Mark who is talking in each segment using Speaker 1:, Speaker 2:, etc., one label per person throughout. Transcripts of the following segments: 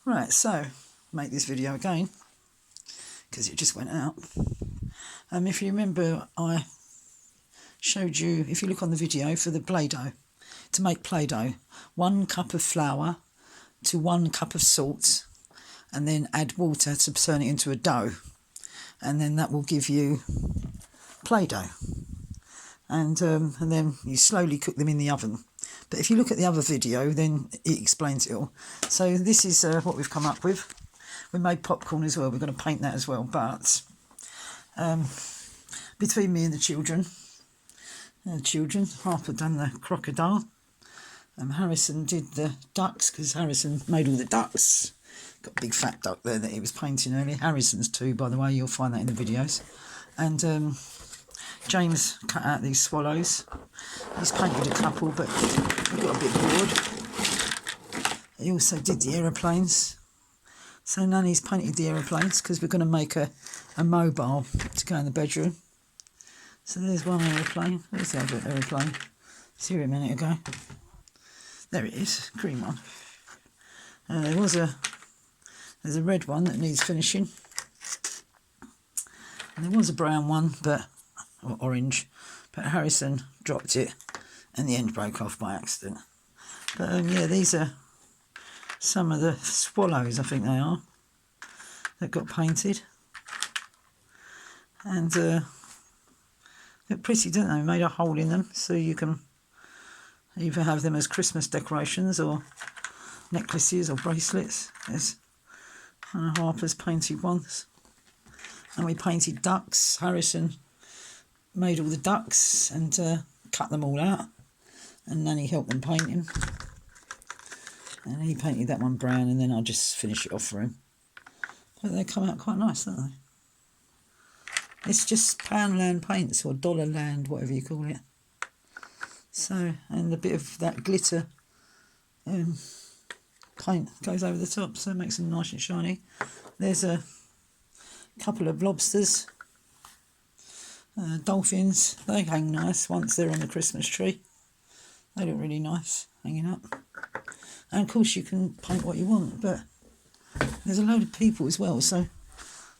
Speaker 1: Right, so make this video again because it just went out. If you remember, I showed you, if you look on the video, for the Play-Doh, to make Play-Doh, 1 cup of flour to 1 cup of salt, and then add water to turn it into a dough, and then that will give you Play-Doh. And then you slowly cook them in the oven. But if you look at the other video, then it explains it all. So this is what we've come up with. We made popcorn as well. We're going to paint that as well. But between me and the children, Harper done the crocodile. Harrison did the ducks, because Harrison made all the ducks. Got a big fat duck there that he was painting earlier. Harrison's too, by the way. You'll find that in the videos. And James cut out these swallows. He's painted a couple, but we got a bit bored. He also did the aeroplanes. So Nanny's painted the aeroplanes because we're going to make a mobile to go in the bedroom. So there's one aeroplane. Where's the other aeroplane? It's here a minute ago. There it is, green one. There's a red one that needs finishing. And there was a brown one, or orange, but Harrison dropped it and the end broke off by accident. But yeah, these are some of the swallows, I think they are, that got painted. And they're pretty, don't they? Made a hole in them so you can either have them as Christmas decorations or necklaces or bracelets. There's Harper's painted ones. And we painted ducks. Harrison made all the ducks and cut them all out, and Nanny helped them paint him, and he painted that one brown, and then I'll just finish it off for him. But they come out quite nice, don't they? It's just Poundland paints, or Dollarland, whatever you call it. So, and a bit of that glitter paint goes over the top, so it makes them nice and shiny. There's a couple of lobsters. Dolphins, they hang nice once they're on the Christmas tree. They look really nice hanging up. And of course you can paint what you want, but there's a load of people as well, so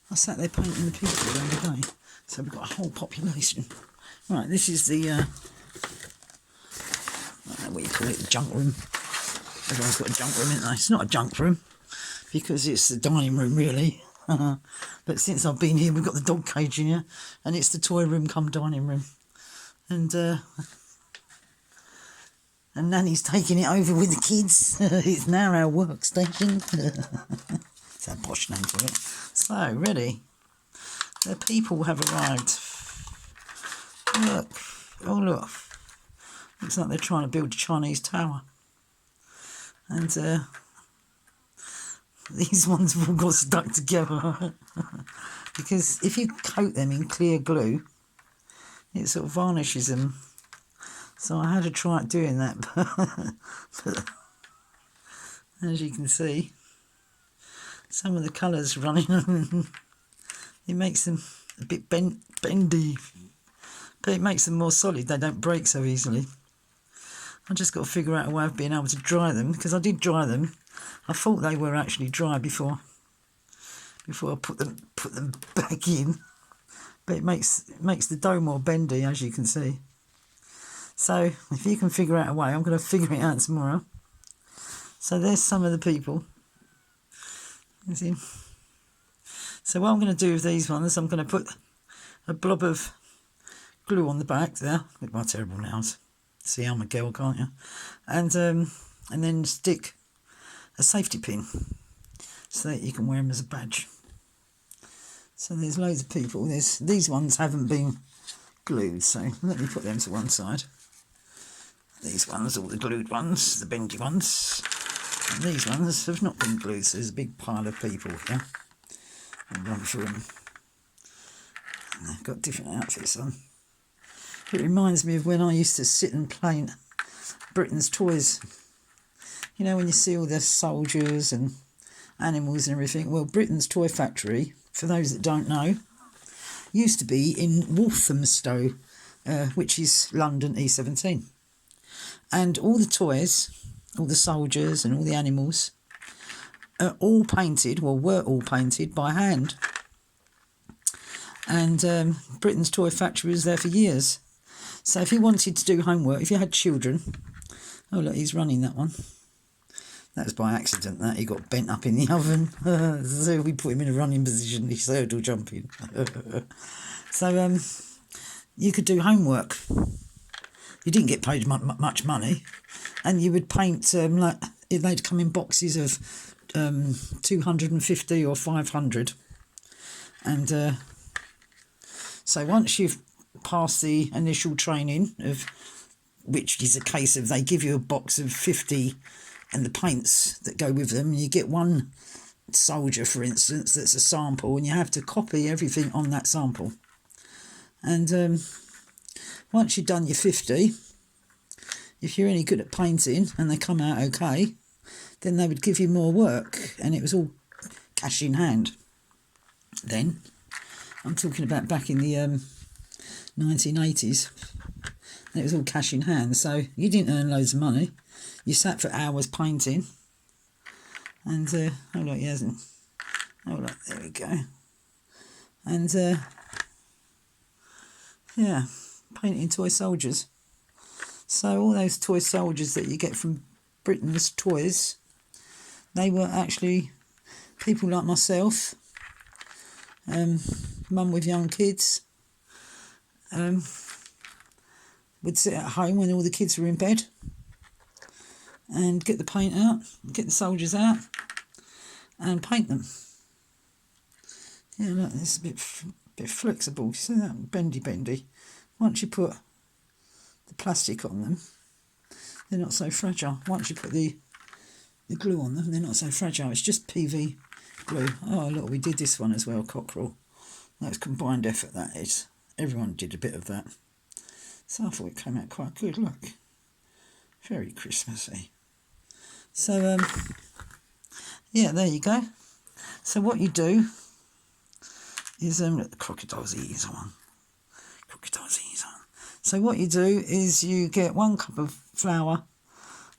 Speaker 1: I sat there painting the people the other day. So we've got a whole population. Right, this is the, I don't know what you call it, the junk room. Everyone's got a junk room, isn't they? It's not a junk room, because it's the dining room, really. But since I've been here, we've got the dog cage in here, and it's the toy room come dining room. And Nanny's taking it over with the kids. It's now our workstation. It's our posh name for it. So, ready. The people have arrived. Look. Oh, look. Looks like they're trying to build a Chinese tower. And these ones have all got stuck together. Because if you coat them in clear glue, it sort of varnishes them. So I had to try doing that. But as you can see, some of the colours running, it makes them a bit bendy. But it makes them more solid. They don't break so easily. I just got to figure out a way of being able to dry them, because I did dry them. I thought they were actually dry before I put them back in, but it makes the dough more bendy, as you can see. So if you can figure out a way, I'm going to figure it out tomorrow. So there's some of the people. You see? So what I'm going to do with these ones, I'm going to put a blob of glue on the back there. Look at my terrible nails. See, I'm a girl, can't you? And then stick a safety pin so that you can wear them as a badge. So there's loads of people. These ones haven't been glued, so let me put them to one side. These ones, all the glued ones, the bendy ones. And these ones have not been glued, so there's a big pile of people here. I'll run through them. And they've got different outfits on. It reminds me of when I used to sit and paint Britain's toys. You know, when you see all the soldiers and animals and everything. Well, Britain's Toy Factory, for those that don't know, used to be in Walthamstow, which is London E17. And all the toys, all the soldiers and all the animals are all painted, well, were all painted by hand. And Britain's Toy Factory was there for years. So if you wanted to do homework, if you had children... Oh, look, he's running that one. That was by accident, that. He got bent up in the oven. So we put him in a running position. He's hurdle jumping. So you could do homework. You didn't get paid much money. And you would paint, like they'd come in boxes of 250 or 500. And so once you've passed the initial training, of which is a case of they give you a box of 50 and the paints that go with them, you get one soldier, for instance, that's a sample, and you have to copy everything on that sample. And once you've done your 50, if you're any good at painting and they come out okay, then they would give you more work, and it was all cash in hand. Then, I'm talking about back in the 1980s, and it was all cash in hand, so you didn't earn loads of money. You sat for hours painting, and oh look, he hasn't. Oh look, there we go. And yeah, painting toy soldiers. So all those toy soldiers that you get from Britain's Toys, they were actually people like myself, mum with young kids, would sit at home when all the kids were in bed and get the paint out, get the soldiers out and paint them. Yeah, look, it's a bit flexible. You see that? Bendy. Once you put the plastic on them, they're not so fragile. Once you put the glue on them, they're not so fragile. It's just PV glue. Oh, look, we did this one as well, cockerel. That's combined effort, that is. Everyone did a bit of that. So I thought it came out quite good, look. Very Christmassy. So, yeah, there you go. So what you do is, look, the crocodile's ears on. Crocodile's ears on. So what you do is you get 1 cup of flour,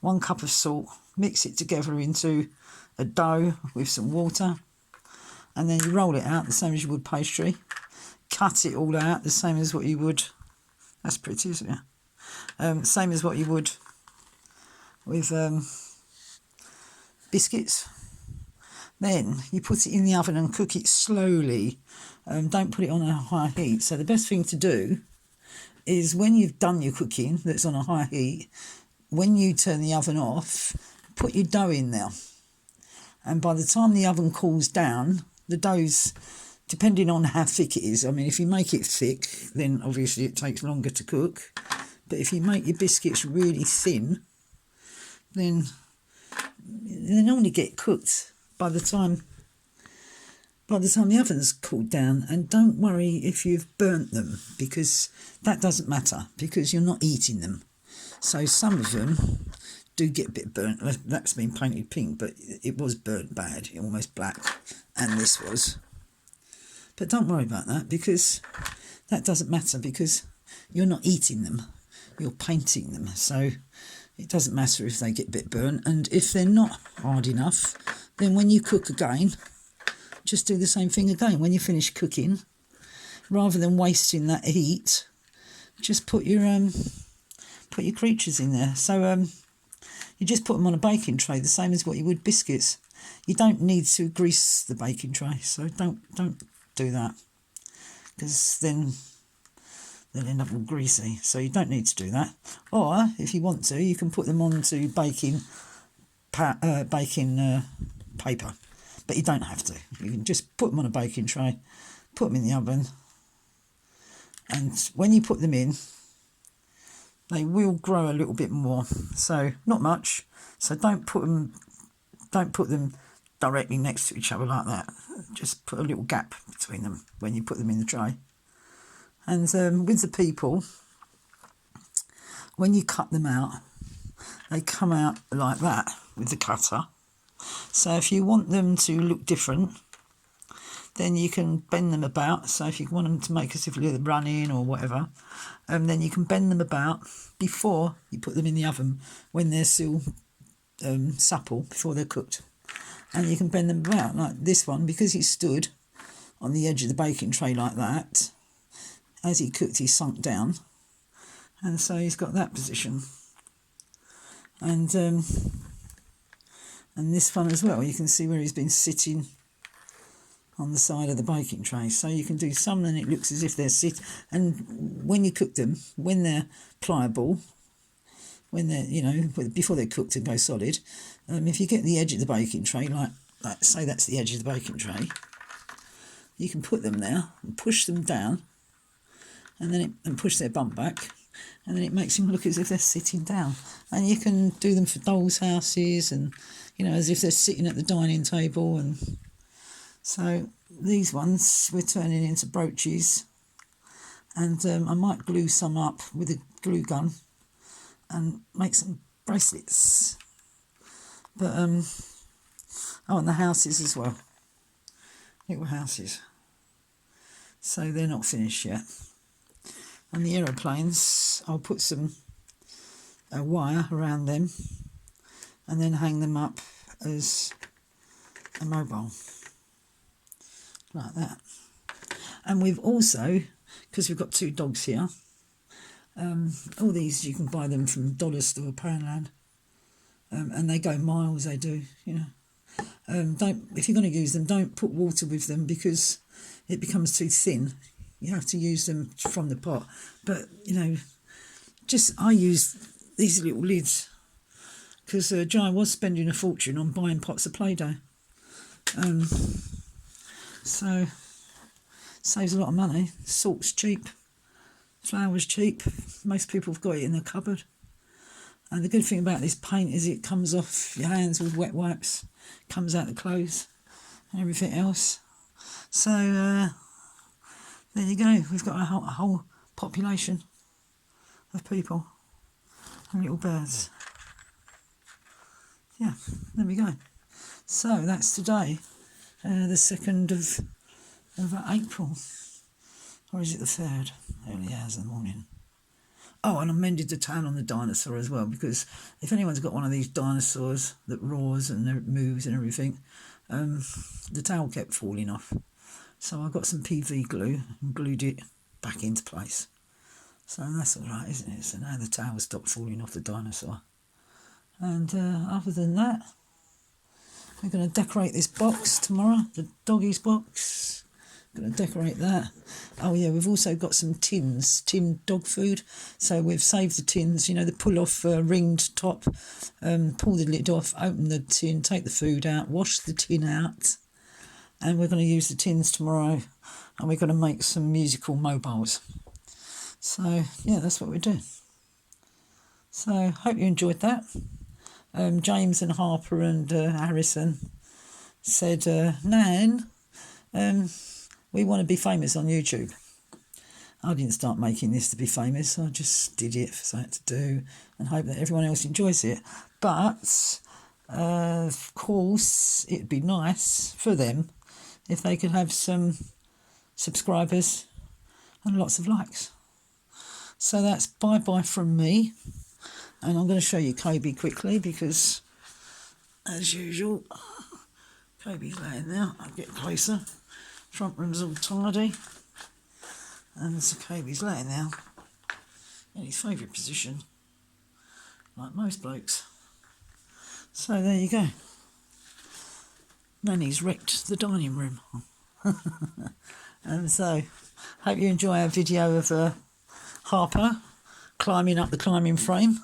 Speaker 1: 1 cup of salt, mix it together into a dough with some water, and then you roll it out the same as you would pastry. Cut it all out the same as what you would... That's pretty, isn't it? Same as what you would with biscuits. Then you put it in the oven and cook it slowly. Don't put it on a high heat. So the best thing to do is when you've done your cooking that's on a high heat, when you turn the oven off, put your dough in there. And by the time the oven cools down, the dough's, depending on how thick it is, I mean, if you make it thick, then obviously it takes longer to cook. But if you make your biscuits really thin, then they normally get cooked by the time the oven's cooled down. And don't worry if you've burnt them, because that doesn't matter, because you're not eating them. So some of them do get a bit burnt. That's been painted pink, but it was burnt bad, almost black, and this was. But don't worry about that, because that doesn't matter, because you're not eating them, you're painting them. So it doesn't matter if they get a bit burnt. And if they're not hard enough, then when you cook again, just do the same thing again. When you finish cooking, rather than wasting that heat, just put your creatures in there. So you just put them on a baking tray, the same as what you would biscuits. You don't need to grease the baking tray, so don't do that, because then they'll end up all greasy. So you don't need to do that. Or if you want to, you can put them onto baking paper, but you don't have to. You can just put them on a baking tray, put them in the oven, and when you put them in, they will grow a little bit more. So not much. So don't put them directly next to each other like that. Just put a little gap between them when you put them in the tray. And with the people, when you cut them out, they come out like that with the cutter. So if you want them to look different, then you can bend them about. So if you want them to make as if they're running or whatever, then you can bend them about before you put them in the oven, when they're still supple, before they're cooked. and you can bend them about like this one, because he stood on the edge of the baking tray like that. As he cooked, he sunk down, and so he's got that position. And this one as well, you can see where he's been sitting on the side of the baking tray. So you can do some and it looks as if they're and when you cook them, when they're pliable, when they're, you know, before they're cooked and go solid, if you get the edge of the baking tray, like say that's the edge of the baking tray, you can put them there and push them down, and then and push their bump back, and then it makes them look as if they're sitting down. And you can do them for dolls' houses, and you know, as if they're sitting at the dining table. And so these ones we're turning into brooches, and I might glue some up with a glue gun and make some bracelets. But oh, and the houses as well, little houses. So they're not finished yet. And the aeroplanes, I'll put some wire around them and then hang them up as a mobile, like that. And we've also, because we've got 2 dogs here, all these you can buy them from Dollar Store, Poundland, and they go miles, they do, you know. If you're going to use them, don't put water with them because it becomes too thin. You have to use them from the pot. But, you know, I use these little lids because Jai was spending a fortune on buying pots of Play-Doh. So, saves a lot of money. Salt's cheap. Flour's cheap. Most people have got it in their cupboard. And the good thing about this paint is it comes off your hands with wet wipes, comes out the clothes and everything else. So, there you go. We've got a whole population of people and little birds. Yeah, there we go. So that's today, the 2nd of April. Or is it the 3rd? Early hours in the morning. Oh, and I mended the towel on the dinosaur as well, because if anyone's got one of these dinosaurs that roars and moves and everything, the towel kept falling off. So I got some PV glue and glued it back into place. So that's all right, isn't it? So now the towel stopped falling off the dinosaur. And other than that, we're going to decorate this box tomorrow, the doggies box. Going to decorate that. Oh yeah, we've also got some tins, tinned dog food. So we've saved the tins, you know, the pull-off ringed top. Pull the lid off, open the tin, take the food out, wash the tin out. And we're going to use the tins tomorrow, and we're going to make some musical mobiles. So, yeah, that's what we're doing. So, hope you enjoyed that. James and Harper and Harrison said, Nan, we want to be famous on YouTube. I didn't start making this to be famous. I just did it for something to do and hope that everyone else enjoys it. But, of course, it'd be nice for them if they could have some subscribers and lots of likes. So that's bye-bye from me. And I'm going to show you Kobe quickly because, as usual, Kobe's laying there. I'll get closer. Front room's all tidy. And so Kobe's laying there in his favourite position, like most blokes. So there you go. Nanny's wrecked the dining room. And so, hope you enjoy our video of Harper climbing up the climbing frame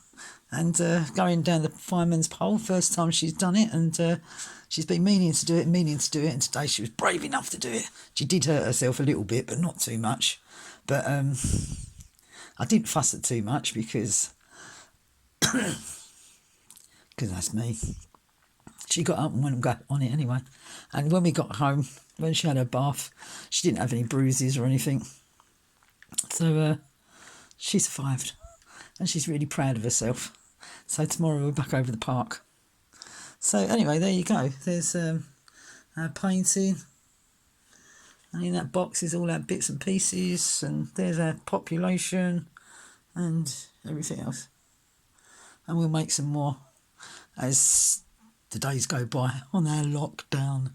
Speaker 1: and going down the fireman's pole. First time she's done it, and she's been meaning to do it, and today she was brave enough to do it. She did hurt herself a little bit, but not too much. But I didn't fuss it too much because that's me. She got up and went and got on it anyway. And when we got home, when she had her bath, she didn't have any bruises or anything. So she survived. And she's really proud of herself. So tomorrow we're back over the park. So anyway, there you go. There's our painting. And in that box is all our bits and pieces. And there's our population and everything else. And we'll make some more as the days go by on our lockdown.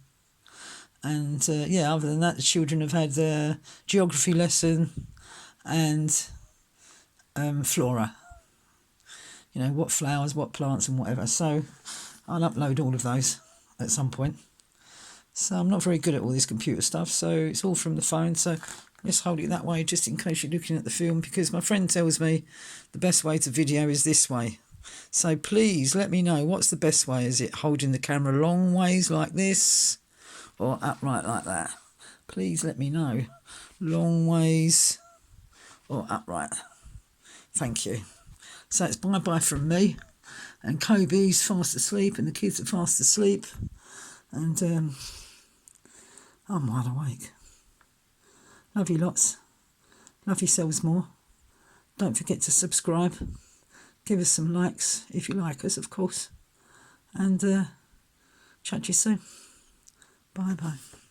Speaker 1: And yeah, other than that, the children have had a geography lesson and flora. You know, what flowers, what plants and whatever. So I'll upload all of those at some point. So I'm not very good at all this computer stuff, so it's all from the phone. So let's hold it that way just in case you're looking at the film, because my friend tells me the best way to video is this way. So please let me know, what's the best way? Is it holding the camera long ways like this or upright like that? Please let me know. Long ways or upright. Thank you. So it's bye-bye from me. And Kobe's fast asleep and the kids are fast asleep. And I'm wide awake. Love you lots. Love yourselves more. Don't forget to subscribe. Give us some likes if you like us, of course. And chat to you soon. Bye-bye.